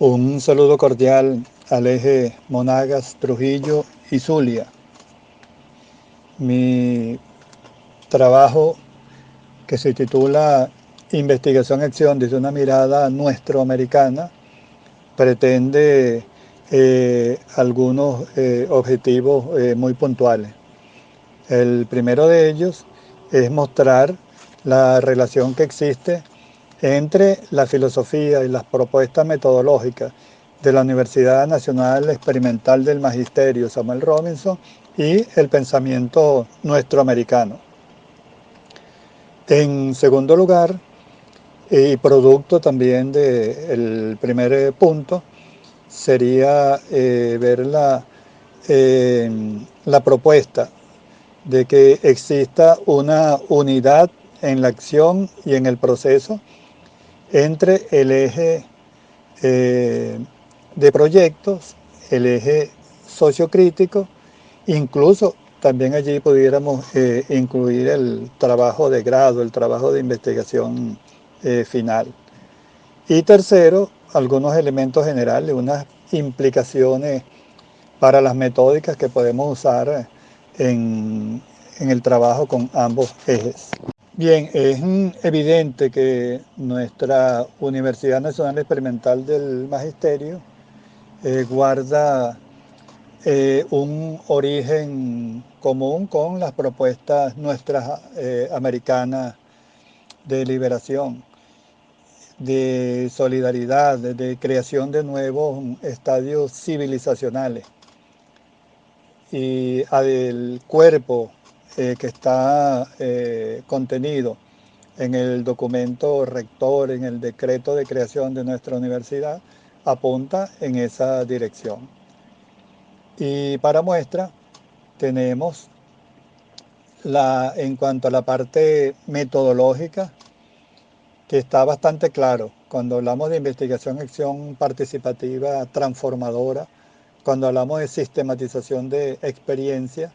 Un saludo cordial al eje Monagas, Trujillo y Zulia. Mi trabajo, que se titula Investigación-Acción desde una mirada nuestroamericana, pretende algunos objetivos muy puntuales. El primero de ellos es mostrar la relación que existe entre la filosofía y las propuestas metodológicas de la Universidad Nacional Experimental del Magisterio Samuel Robinson y el pensamiento nuestroamericano. En segundo lugar, y producto también del primer punto, sería ver la propuesta de que exista una unidad en la acción y en el proceso entre el eje de proyectos, el eje sociocrítico, incluso también allí pudiéramos incluir el trabajo de grado, el trabajo de investigación final. Y tercero, algunos elementos generales, unas implicaciones para las metódicas que podemos usar en el trabajo con ambos ejes. Bien, es evidente que nuestra Universidad Nacional Experimental del Magisterio guarda un origen común con las propuestas nuestras americanas de liberación, de solidaridad, de creación de nuevos estadios civilizacionales. Y al cuerpo que está contenido en el documento rector, en el decreto de creación de nuestra universidad, apunta en esa dirección. Y para muestra tenemos en cuanto a la parte metodológica, que está bastante claro. Cuando hablamos de investigación, acción participativa transformadora, cuando hablamos de sistematización de experiencia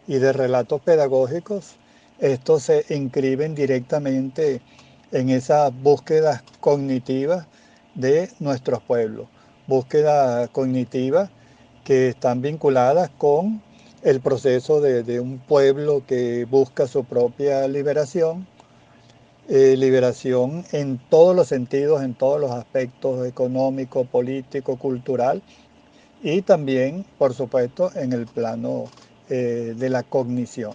y de relatos pedagógicos, estos se inscriben directamente en esas búsquedas cognitivas de nuestros pueblos, búsquedas cognitivas que están vinculadas con el proceso de un pueblo que busca su propia liberación, liberación en todos los sentidos, en todos los aspectos económico, político, cultural, y también, por supuesto, en el plano de la cognición.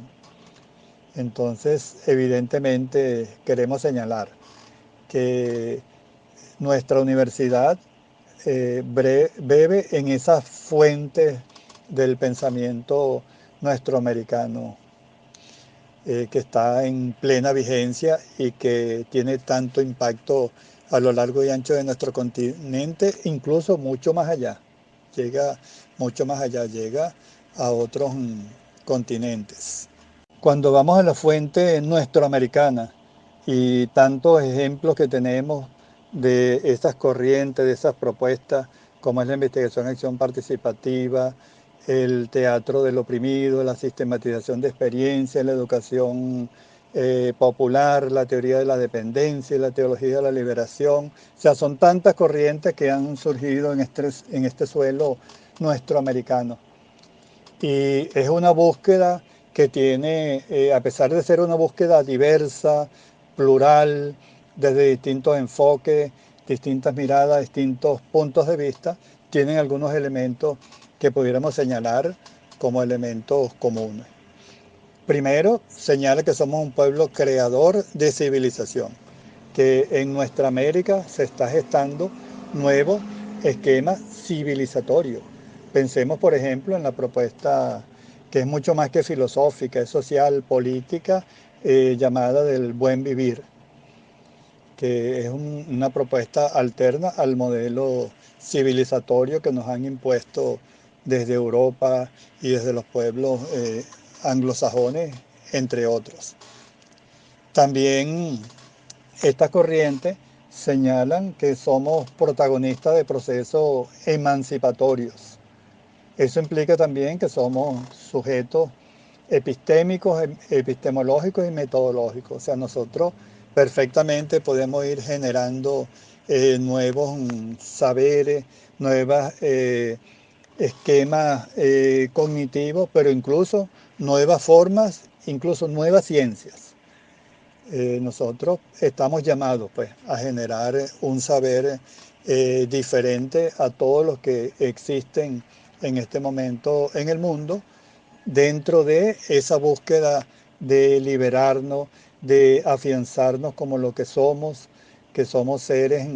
Entonces, evidentemente, queremos señalar que nuestra universidad bebe en esas fuentes del pensamiento nuestroamericano que está en plena vigencia y que tiene tanto impacto a lo largo y ancho de nuestro continente, incluso mucho más allá. Llega mucho más allá, llega a otros continentes. Cuando vamos a la fuente nuestroamericana y tantos ejemplos que tenemos de esas corrientes, de esas propuestas, como es la investigación acción participativa, el teatro del oprimido, la sistematización de experiencias, la educación popular, la teoría de la dependencia y la teología de la liberación. O sea, son tantas corrientes que han surgido en este suelo nuestroamericano. Y es una búsqueda que tiene, a pesar de ser una búsqueda diversa, plural, desde distintos enfoques, distintas miradas, distintos puntos de vista, tienen algunos elementos que pudiéramos señalar como elementos comunes. Primero, señala que somos un pueblo creador de civilización, que en nuestra América se está gestando nuevo esquema civilizatorio. Pensemos, por ejemplo, en la propuesta que es mucho más que filosófica, es social, política, llamada del buen vivir, que es una propuesta alterna al modelo civilizatorio que nos han impuesto desde Europa y desde los pueblos anglosajones, entre otros. También estas corrientes señalan que somos protagonistas de procesos emancipatorios. Eso implica también que somos sujetos epistémicos, epistemológicos y metodológicos. O sea, nosotros perfectamente podemos ir generando nuevos saberes, nuevos esquemas cognitivos, pero incluso nuevas formas, incluso nuevas ciencias. Nosotros estamos llamados pues, a generar un saber diferente a todos los que existen en este momento en el mundo, dentro de esa búsqueda de liberarnos, de afianzarnos como lo que somos seres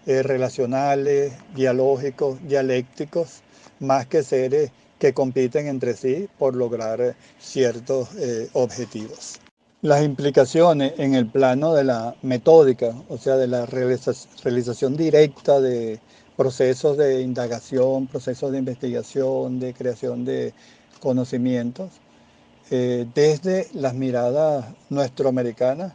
relacionales, dialógicos, dialécticos, más que seres que compiten entre sí por lograr ciertos objetivos. Las implicaciones en el plano de la metódica, o sea, de la realización directa de procesos de indagación, procesos de investigación, de creación de conocimientos, desde las miradas nuestroamericanas,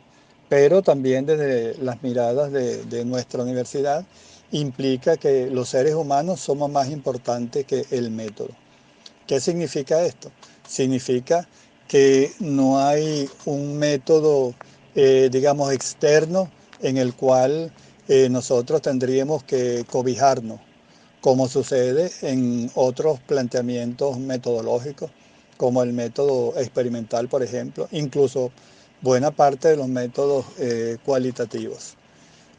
pero también desde las miradas de nuestra universidad, implica que los seres humanos somos más importantes que el método. ¿Qué significa esto? Significa que no hay un método, digamos, externo en el cual nosotros tendríamos que cobijarnos, como sucede en otros planteamientos metodológicos, como el método experimental, por ejemplo, incluso buena parte de los métodos cualitativos.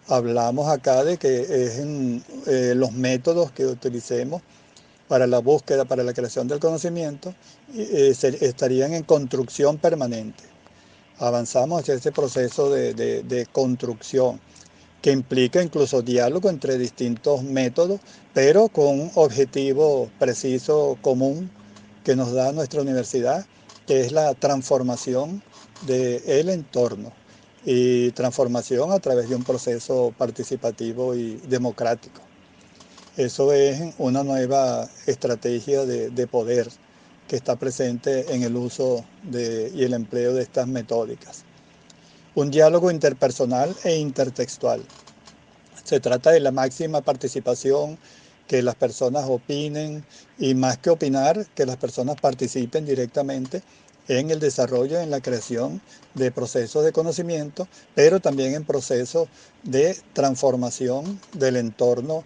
Hablamos acá de que es en los métodos que utilicemos para la búsqueda, para la creación del conocimiento, estarían en construcción permanente. Avanzamos hacia ese proceso de construcción, que implica incluso diálogo entre distintos métodos, pero con un objetivo preciso, común, que nos da nuestra universidad, que es la transformación del entorno, y transformación a través de un proceso participativo y democrático. Eso es una nueva estrategia de poder que está presente en el uso y el empleo de estas metódicas. Un diálogo interpersonal e intertextual. Se trata de la máxima participación, que las personas opinen y, más que opinar, que las personas participen directamente en el desarrollo, en la creación de procesos de conocimiento, pero también en procesos de transformación del entorno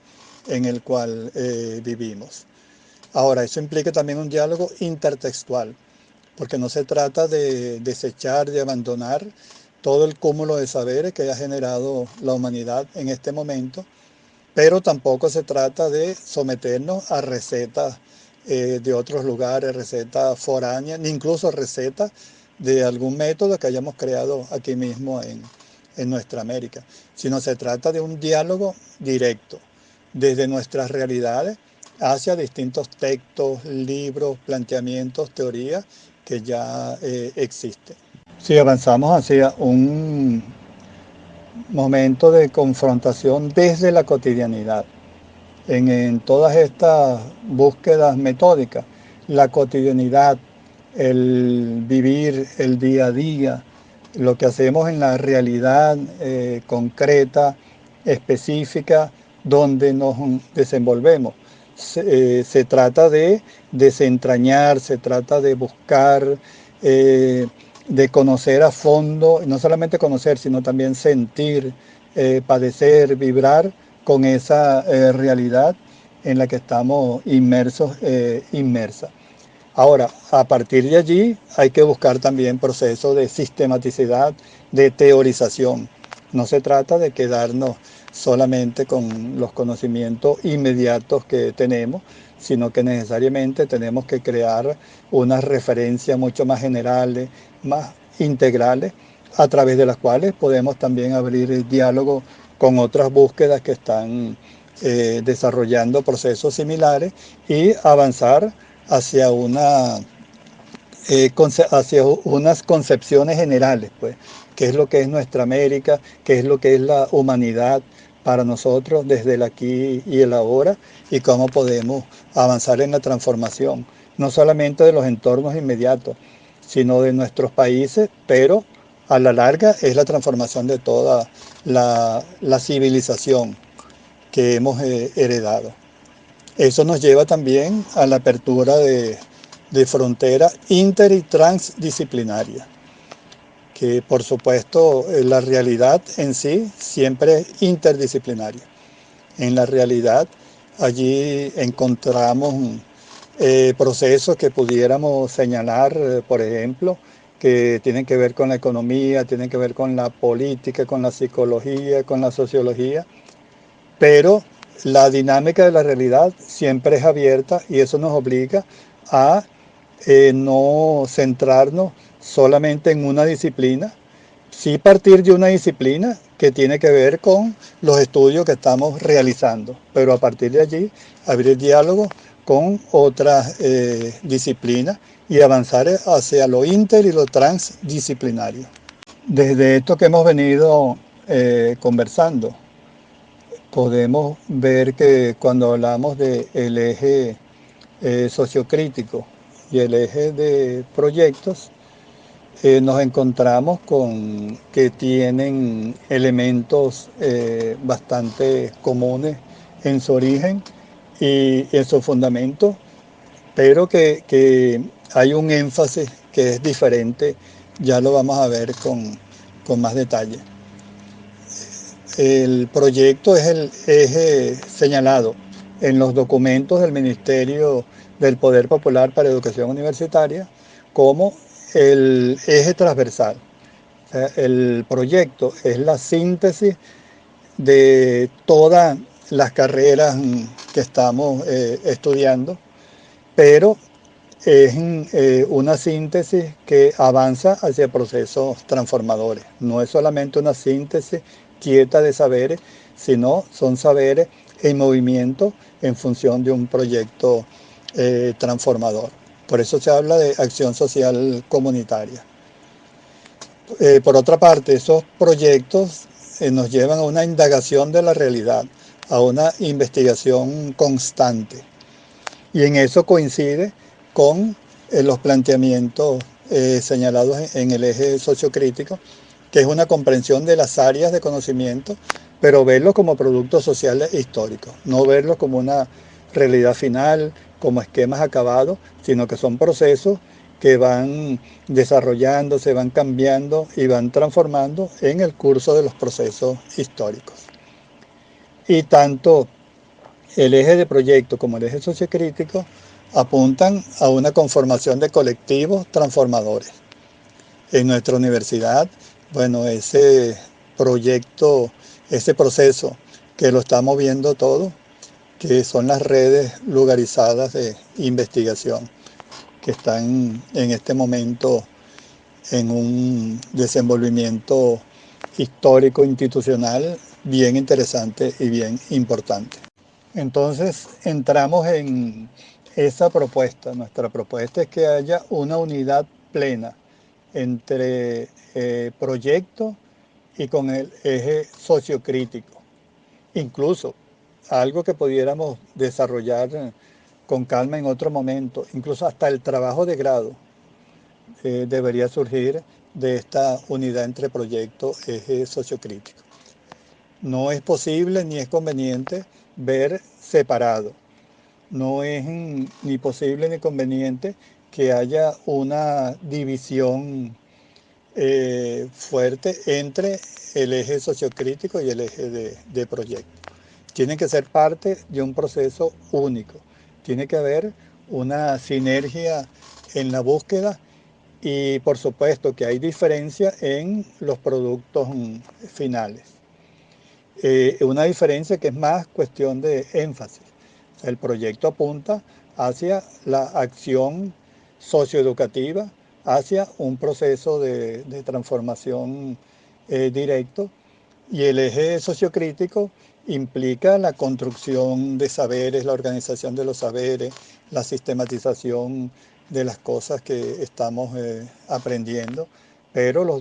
en el cual vivimos. Ahora, eso implica también un diálogo intertextual, porque no se trata de desechar, de abandonar todo el cúmulo de saberes que ha generado la humanidad en este momento, pero tampoco se trata de someternos a recetas de otros lugares, recetas foráneas, ni incluso recetas de algún método que hayamos creado aquí mismo en nuestra América, sino se trata de un diálogo directo desde nuestras realidades hacia distintos textos, libros, planteamientos, teorías que ya existen. Si avanzamos hacia un momento de confrontación desde la cotidianidad, en todas estas búsquedas metódicas, la cotidianidad, el vivir el día a día, lo que hacemos en la realidad concreta, específica, donde nos desenvolvemos. Se trata de desentrañar, se trata de buscar, de conocer a fondo, no solamente conocer, sino también sentir, padecer, vibrar con esa realidad en la que estamos inmersos, inmersas. Ahora, a partir de allí hay que buscar también procesos de sistematicidad, de teorización. No se trata de quedarnos solamente con los conocimientos inmediatos que tenemos, sino que necesariamente tenemos que crear unas referencias mucho más generales, más integrales, a través de las cuales podemos también abrir el diálogo con otras búsquedas que están desarrollando procesos similares y avanzar hacia hacia unas concepciones generales, pues, qué es lo que es nuestra América, qué es lo que es la humanidad para nosotros desde el aquí y el ahora, y cómo podemos avanzar en la transformación, no solamente de los entornos inmediatos, sino de nuestros países, pero a la larga es la transformación de toda la civilización que hemos heredado. Eso nos lleva también a la apertura de fronteras inter y transdisciplinarias, que por supuesto la realidad en sí siempre es interdisciplinaria. en la realidad. Allí encontramos procesos que pudiéramos señalar, por ejemplo, que tienen que ver con la economía, tienen que ver con la política, con la psicología, con la sociología, pero la dinámica de la realidad siempre es abierta y eso nos obliga a no centrarnos solamente en una disciplina, sí partir de una disciplina que tiene que ver con los estudios que estamos realizando, pero a partir de allí abrir diálogo con otras disciplinas y avanzar hacia lo inter y lo transdisciplinario. Desde esto que hemos venido conversando, podemos ver que cuando hablamos del eje sociocrítico y el eje de proyectos, nos encontramos con que tienen elementos bastante comunes en su origen y en su fundamento, pero que hay un énfasis que es diferente, ya lo vamos a ver con más detalle. El proyecto es el eje señalado en los documentos del Ministerio del Poder Popular para Educación Universitaria como el eje transversal. O sea, el proyecto es la síntesis de todas las carreras que estamos estudiando, pero es una síntesis que avanza hacia procesos transformadores. No es solamente una síntesis quieta de saberes, sino son saberes en movimiento en función de un proyecto transformador. Por eso se habla de acción social comunitaria. Por otra parte, esos proyectos nos llevan a una indagación de la realidad, a una investigación constante. Y en eso coincide con los planteamientos señalados en el eje sociocrítico, que es una comprensión de las áreas de conocimiento, pero verlos como productos sociales históricos, no verlos como una realidad final, como esquemas acabados, sino que son procesos que van desarrollando, se van cambiando y van transformando en el curso de los procesos históricos. Y tanto el eje de proyecto como el eje sociocrítico apuntan a una conformación de colectivos transformadores. En nuestra universidad, bueno, ese proyecto, ese proceso que lo estamos viendo todo, que son las redes lugarizadas de investigación, que están en este momento en un desenvolvimiento histórico institucional bien interesante y bien importante. Entonces entramos en esa propuesta. Nuestra propuesta es que haya una unidad plena entre proyecto y con el eje sociocrítico. Incluso algo que pudiéramos desarrollar con calma en otro momento, incluso hasta el trabajo de grado debería surgir de esta unidad entre proyecto y eje sociocrítico. No es posible ni es conveniente ver separado. No es ni posible ni conveniente que haya una división fuerte entre el eje sociocrítico y el eje de proyecto. Tienen que ser parte de un proceso único. Tiene que haber una sinergia en la búsqueda y por supuesto que hay diferencia en los productos finales. Una diferencia que es más cuestión de énfasis. O sea, el proyecto apunta hacia la acción socioeducativa, hacia un proceso de transformación directo, y el eje sociocrítico implica la construcción de saberes, la organización de los saberes, la sistematización de las cosas que estamos aprendiendo, pero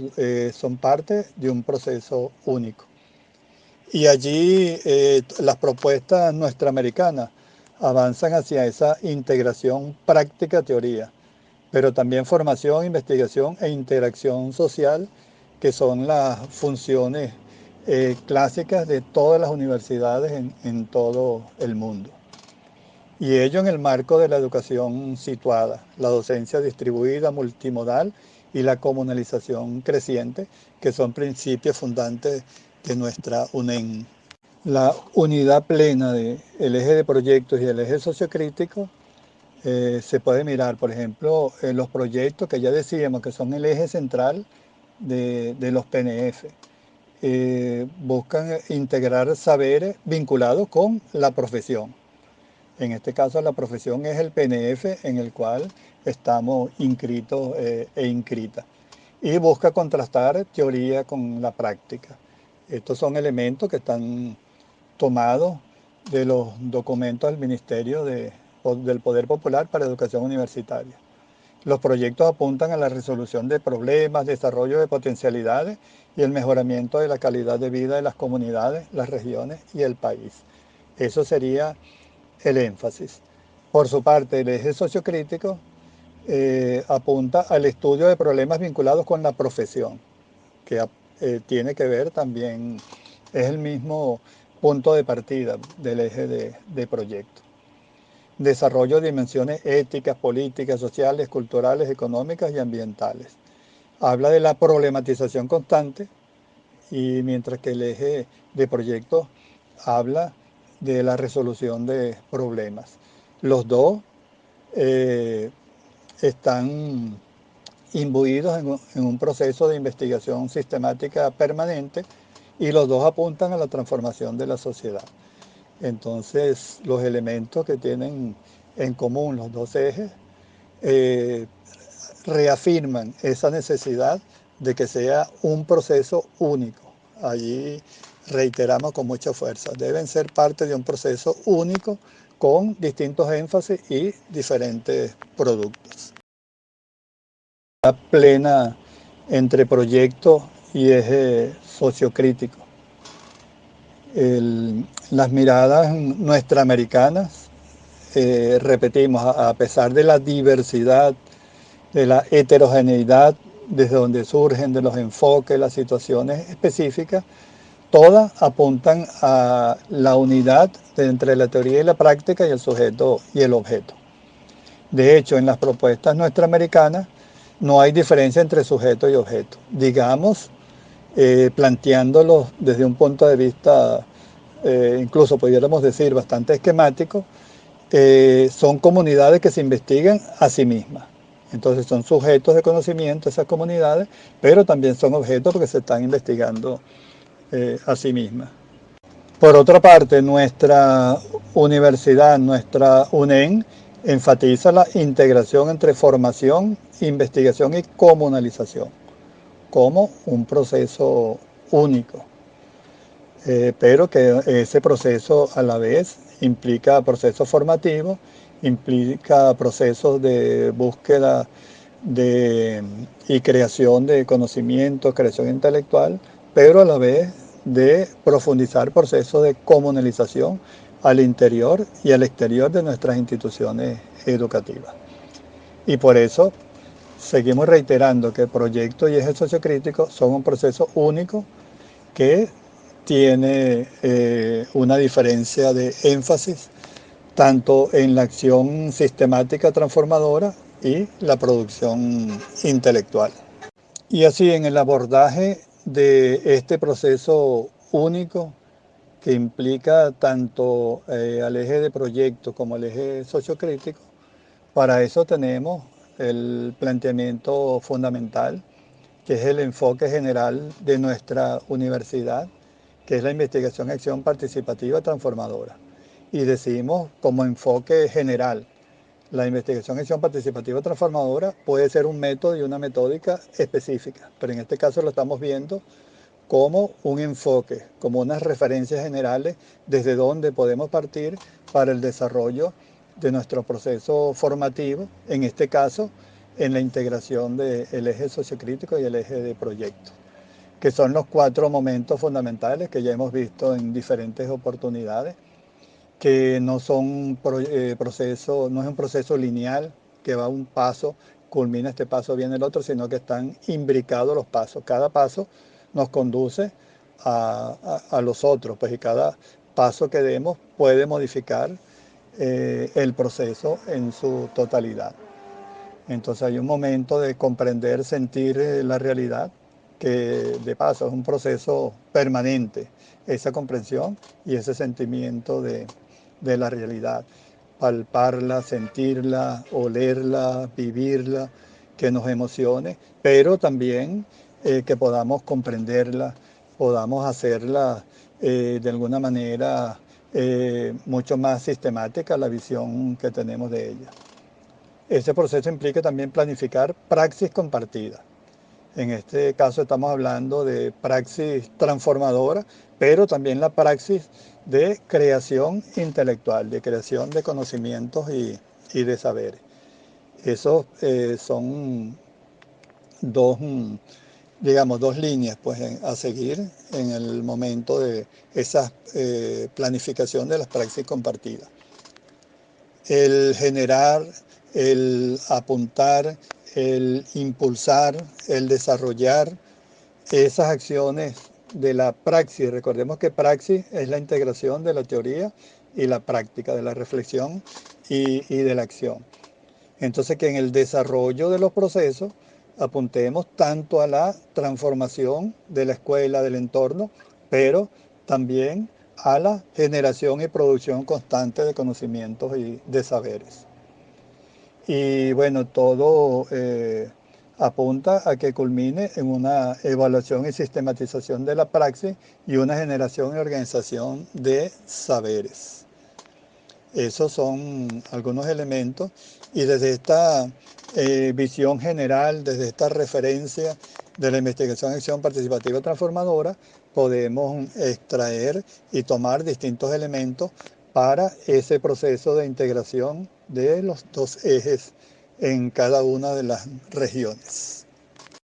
son parte de un proceso único. Y allí las propuestas nuestroamericanas avanzan hacia esa integración práctica-teoría, pero también formación, investigación e interacción social, que son las funciones clásicas de todas las universidades en todo el mundo. Y ello en el marco de la educación situada, la docencia distribuida, multimodal y la comunalización creciente, que son principios fundantes de nuestra UNEN. La unidad plena del eje de proyectos y el eje sociocrítico se puede mirar, por ejemplo, en los proyectos que ya decíamos que son el eje central de los PNF. Buscan integrar saberes vinculados con la profesión. En este caso, la profesión es el PNF en el cual estamos inscritos e inscritas. Y busca contrastar teoría con la práctica. Estos son elementos que están tomados de los documentos del Ministerio del Poder Popular para Educación Universitaria. Los proyectos apuntan a la resolución de problemas, desarrollo de potencialidades y el mejoramiento de la calidad de vida de las comunidades, las regiones y el país. Eso sería el énfasis. Por su parte, el eje sociocrítico apunta al estudio de problemas vinculados con la profesión, que tiene que ver también, es el mismo punto de partida del eje de proyecto. Desarrollo de dimensiones éticas, políticas, sociales, culturales, económicas y ambientales. Habla de la problematización constante y mientras que el eje de proyecto habla de la resolución de problemas. Los dos eh, están imbuidos en un proceso de investigación sistemática permanente y los dos apuntan a la transformación de la sociedad. Entonces, los elementos que tienen en común los dos ejes eh, reafirman esa necesidad de que sea un proceso único. Allí reiteramos con mucha fuerza, deben ser parte de un proceso único con distintos énfasis y diferentes productos. La plena entre proyecto y eje sociocrítico. Las miradas nuestraamericanas, repetimos, a pesar de la diversidad, de la heterogeneidad, desde donde surgen, de los enfoques, las situaciones específicas, todas apuntan a la unidad entre la teoría y la práctica y el sujeto y el objeto. De hecho, en las propuestas nuestraamericanas no hay diferencia entre sujeto y objeto. Digamos, planteándolo desde un punto de vista, incluso pudiéramos decir, bastante esquemático, son comunidades que se investigan a sí mismas. Entonces son sujetos de conocimiento esas comunidades, pero también son objetos porque se están investigando a sí mismas. Por otra parte, nuestra universidad, nuestra UNEN, enfatiza la integración entre formación, investigación y comunalización como un proceso único, pero que ese proceso a la vez implica procesos formativos, implica procesos de búsqueda y creación de conocimiento, creación intelectual, pero a la vez de profundizar procesos de comunalización al interior y al exterior de nuestras instituciones educativas. Y por eso seguimos reiterando que el proyecto y eje sociocrítico son un proceso único que tiene una diferencia de énfasis tanto en la acción sistemática transformadora y la producción intelectual. Y así en el abordaje de este proceso único que implica tanto al eje de proyecto como al eje sociocrítico, para eso tenemos el planteamiento fundamental, que es el enfoque general de nuestra universidad, que es la investigación y acción participativa transformadora. Y decimos como enfoque general, la investigación y acción participativa transformadora puede ser un método y una metódica específica, pero en este caso lo estamos viendo como un enfoque, como unas referencias generales desde donde podemos partir para el desarrollo de nuestro proceso formativo, en este caso en la integración del eje sociocrítico y el eje de proyecto, que son los cuatro momentos fundamentales que ya hemos visto en diferentes oportunidades, que no son proceso, no es un proceso lineal que va un paso, culmina este paso, viene el otro, sino que están imbricados los pasos. Cada paso nos conduce a los otros, pues y cada paso que demos puede modificar el proceso en su totalidad. Entonces hay un momento de comprender, sentir la realidad, que de paso es un proceso permanente, esa comprensión y ese sentimiento de la realidad, palparla, sentirla, olerla, vivirla, que nos emocione, pero también que podamos comprenderla, podamos hacerla de alguna manera mucho más sistemática la visión que tenemos de ella. Ese proceso implica también planificar praxis compartida. En este caso estamos hablando de praxis transformadora, pero también la praxis de creación intelectual, de creación de conocimientos y de saberes. Esos son dos, digamos, dos líneas pues, a seguir en el momento de esa planificación de las praxis compartidas. El generar, el apuntar, el impulsar, el desarrollar esas acciones de la praxis. Recordemos que praxis es la integración de la teoría y la práctica, de la reflexión y de la acción. Entonces que en el desarrollo de los procesos apuntemos tanto a la transformación de la escuela, del entorno, pero también a la generación y producción constante de conocimientos y de saberes. Y bueno, todo apunta a que culmine en una evaluación y sistematización de la praxis y una generación y organización de saberes. Esos son algunos elementos y desde esta visión general, desde esta referencia de la investigación, acción participativa transformadora, podemos extraer y tomar distintos elementos para ese proceso de integración de los dos ejes en cada una de las regiones.